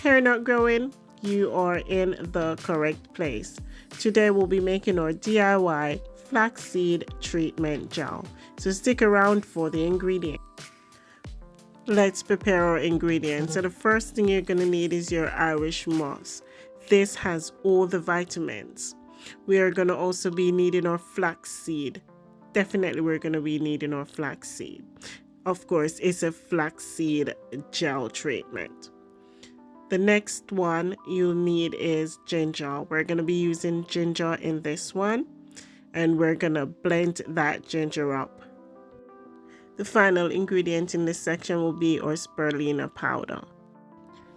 Hair not growing? You are in the correct place. Today we'll be making our DIY flaxseed treatment gel. So stick around for the ingredients. Let's prepare our ingredients. So the first thing you're going to need is your Irish moss. This has all the vitamins. We are going to also be needing our flaxseed. Definitely we're going to be needing our flaxseed. Of course, it's a flaxseed gel treatment. The next one you'll need is ginger. We're going to be using ginger in this one, and we're going to blend that ginger up. The final ingredient in this section will be our spirulina powder.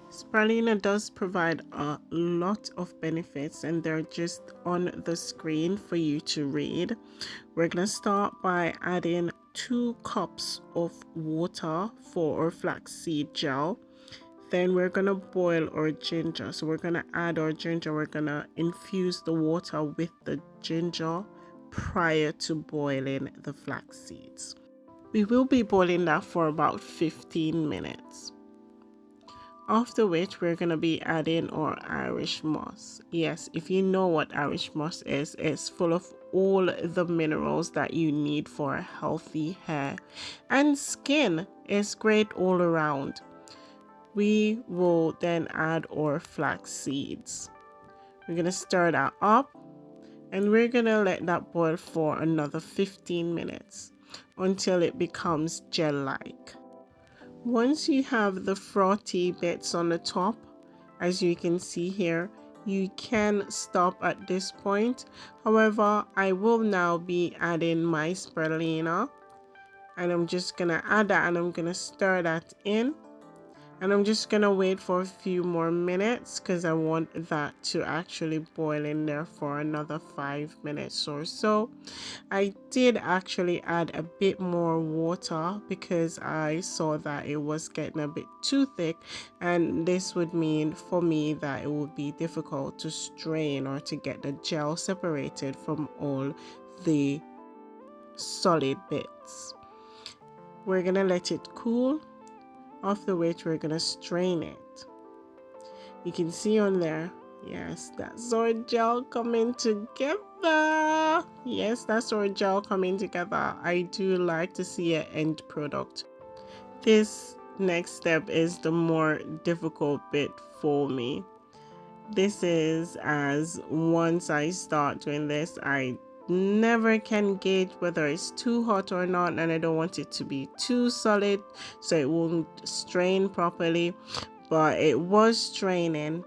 Spurlina does provide a lot of benefits, and they're just on the screen for you to read. We're going to start by adding 2 cups of water for our flaxseed gel. Then we're going to boil our ginger. So we're going to add our ginger. We're going to infuse the water with the ginger prior to boiling the flax seeds. We will be boiling that for about 15 minutes. After which we're going to be adding our Irish moss. Yes, if you know what Irish moss is, it's full of all the minerals that you need for a healthy hair and skin. It's great all around. We will then add our flax seeds. We're going to stir that up, and we're going to let that boil for another 15 minutes until it becomes gel-like. Once you have the frothy bits on the top, as you can see here, you can stop at this point. However, I will now be adding my spirulina, and I'm just going to add that, and I'm going to stir that in. And I'm just going to wait for a few more minutes because I want that to actually boil in there for another 5 minutes or so. I did actually add a bit more water because I saw that it was getting a bit too thick, and this would mean for me that it would be difficult to strain or to get the gel separated from all the solid bits. We're going to let it cool. After which we're gonna strain it. You can see on there, yes, that's our gel coming together. Yes, that's our gel coming together. I do like to see an end product. This next step is the more difficult bit for me. This is as once I start doing this, I never can gauge whether it's too hot or not, and I don't want it to be too solid so it won't strain properly. But it was straining,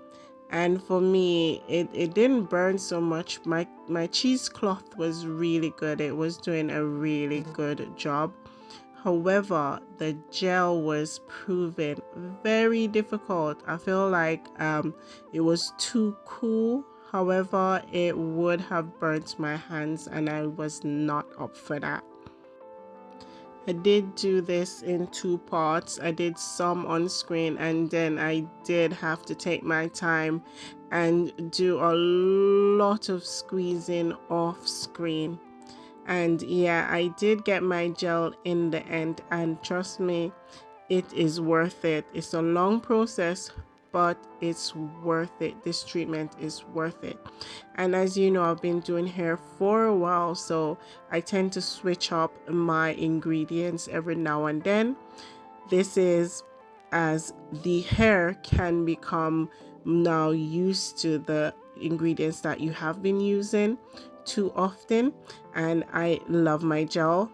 and for me it didn't burn so much. My cheesecloth was really good. It was doing a really good job. However, the gel was proving very difficult. I feel like it was too cool. However, it would have burnt my hands, and I was not up for that. I did do this in 2 parts. I did some on screen, and then I did have to take my time and do a lot of squeezing off screen. And yeah, I did get my gel in the end, and trust me, it is worth it. It's a long process, but it's worth it. This treatment is worth it. And as you know, I've been doing hair for a while, so I tend to switch up my ingredients every now and then. This is as the hair can become now used to the ingredients that you have been using too often. And I love my gel,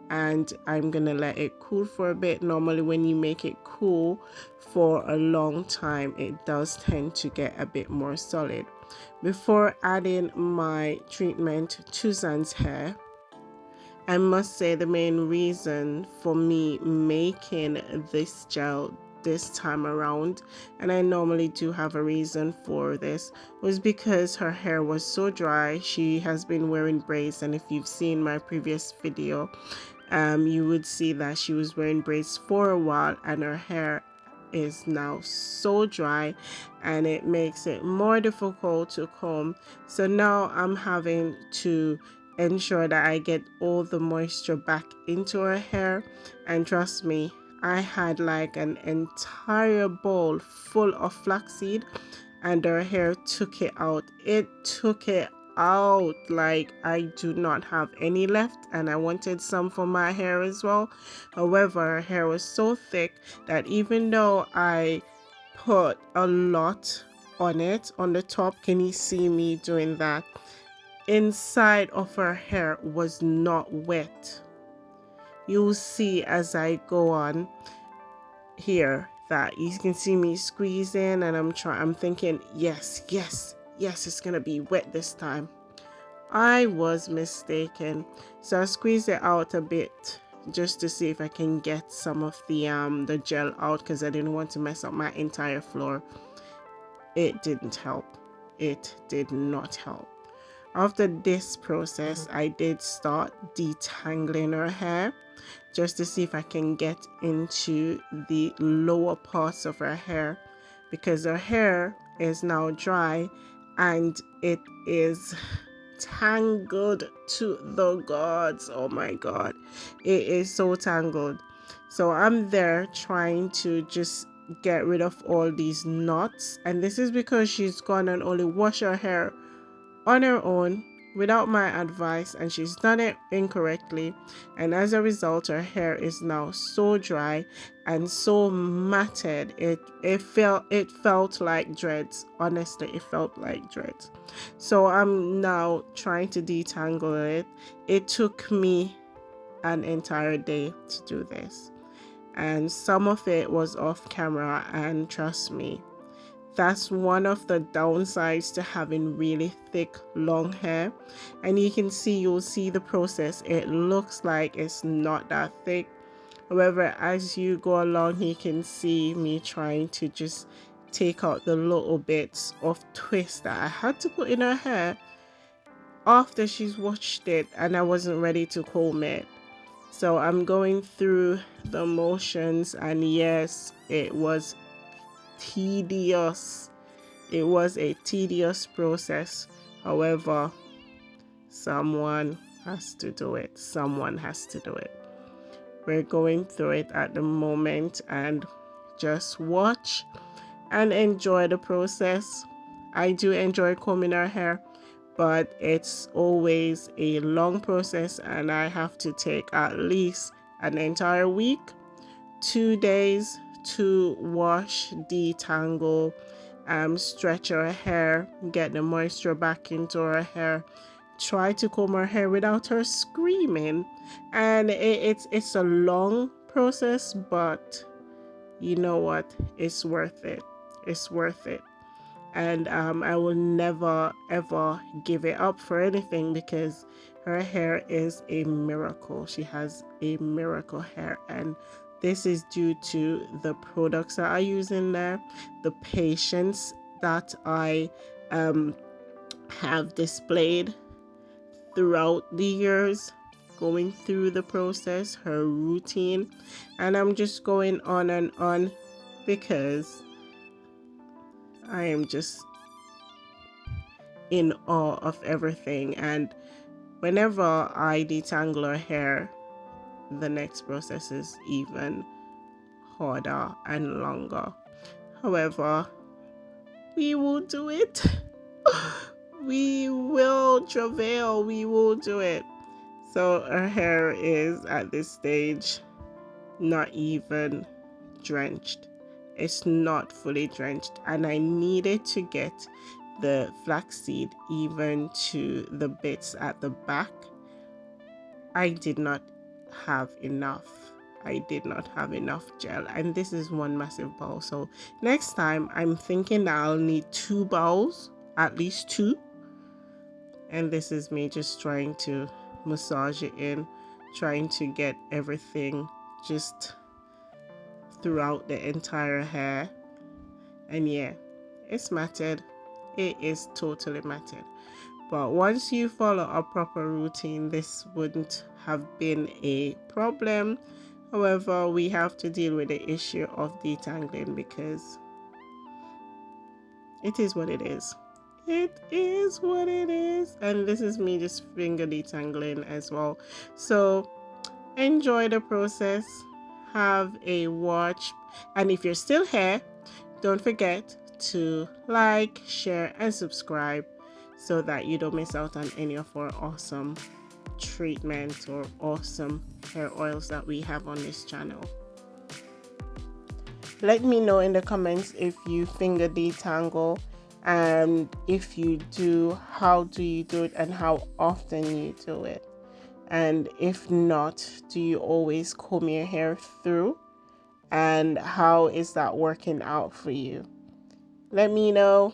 and I'm gonna let it cool for a bit. Normally when you make it cool for a long time, it does tend to get a bit more solid. Before adding my treatment to Zan's hair, I must say the main reason for me making this gel this time around, and I normally do have a reason for this, was because her hair was so dry. She has been wearing braids, and if you've seen my previous video, you would see that she was wearing braids for a while, and her hair is now so dry, and it makes it more difficult to comb. So now I'm having to ensure that I get all the moisture back into her hair, and trust me, I had like an entire bowl full of flaxseed, and her hair took it out. It took it out. Like, I do not have any left, and I wanted some for my hair as well. However, her hair was so thick that even though I put a lot on it on the top, can you see me doing that? Inside of her hair was not wet. You'll see as I go on here that you can see me squeezing, and I'm thinking, yes, it's gonna be wet this time. I was mistaken. So I squeezed it out a bit just to see if I can get some of the gel out, because I didn't want to mess up my entire floor. It didn't help. It did not help. After this process, I did start detangling her hair just to see if I can get into the lower parts of her hair, because her hair is now dry and it is tangled to the gods. Oh my god, it is so tangled. So I'm there trying to just get rid of all these knots, and this is because she's gone and only washed her hair on her own without my advice, and she's done it incorrectly, and as a result her hair is now so dry and so matted. It felt like dreads. Honestly, it felt like dreads. So I'm now trying to detangle it. It took me an entire day to do this, and some of it was off camera, and trust me, that's one of the downsides to having really thick long hair. And you can see, you'll see the process, it looks like it's not that thick. However, as you go along, you can see me trying to just take out the little bits of twist that I had to put in her hair after she's washed it and I wasn't ready to comb it. So I'm going through the motions, and yes, it was tedious. It was a tedious process. However, someone has to do it. Someone has to do it. We're going through it at the moment, and just watch and enjoy the process. I do enjoy combing her hair, but it's always a long process, and I have to take at least an entire week, 2 days to wash, detangle, stretch her hair, get the moisture back into her hair, try to comb her hair without her screaming. And it's a long process, but you know what, it's worth it. It's worth it. And I will never ever give it up for anything, because her hair is a miracle. She has a miracle hair, and this is due to the products that I use in there, the patience that I have displayed throughout the years, going through the process, her routine, and I'm just going on and on because I am just in awe of everything. And whenever I detangle her hair, the next process is even harder and longer. However, we will do it. We will travail. We will do it. So her hair is at this stage not even drenched. It's not fully drenched, and I needed to get the flaxseed even to the bits at the back. I did not have enough. I did not have enough gel, and this is one massive bowl. So next time I'm thinking that I'll need 2 bowls, at least 2. And this is me just trying to massage it in, trying to get everything just throughout the entire hair. And yeah, it's matted. It is totally matted. But once you follow a proper routine, this wouldn't have been a problem. However, we have to deal with the issue of detangling, because it is what it is. It is what it is. And this is me just finger detangling as well. So enjoy the process. have a watch. And if you're still here, don't forget to like, share, and subscribe so that you don't miss out on any of our awesome treatments or awesome hair oils that we have on this channel. Let me know in the comments if you finger detangle, and if you do, how do you do it and how often you do it. And if not, do you always comb your hair through? And how is that working out for you? Let me know.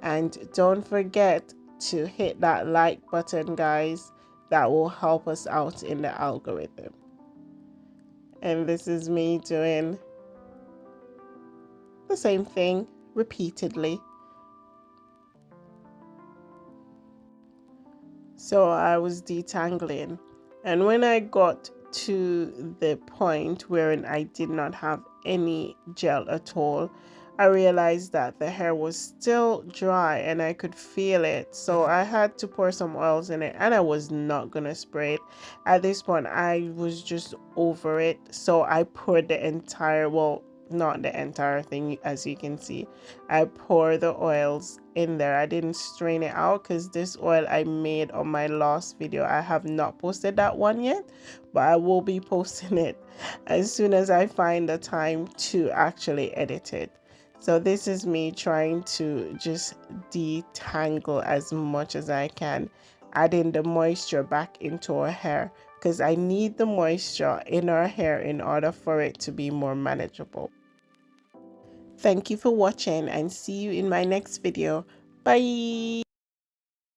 And don't forget to hit that like button, guys. That will help us out in the algorithm. And this is me doing the same thing repeatedly. So I was detangling, and when I got to the point wherein I did not have any gel at all, I realized that the hair was still dry and I could feel it. So I had to pour some oils in it, and I was not gonna spray it. At this point, I was just over it. So I poured the entire, well, not the entire thing, as you can see. I pour the oils in there. I didn't strain it out because this oil I made on my last video. I have not posted that one yet, but I will be posting it as soon as I find the time to actually edit it. So this is me trying to just detangle as much as I can, adding the moisture back into our hair, because I need the moisture in our hair in order for it to be more manageable. Thank you for watching, and see you in my next video. Bye.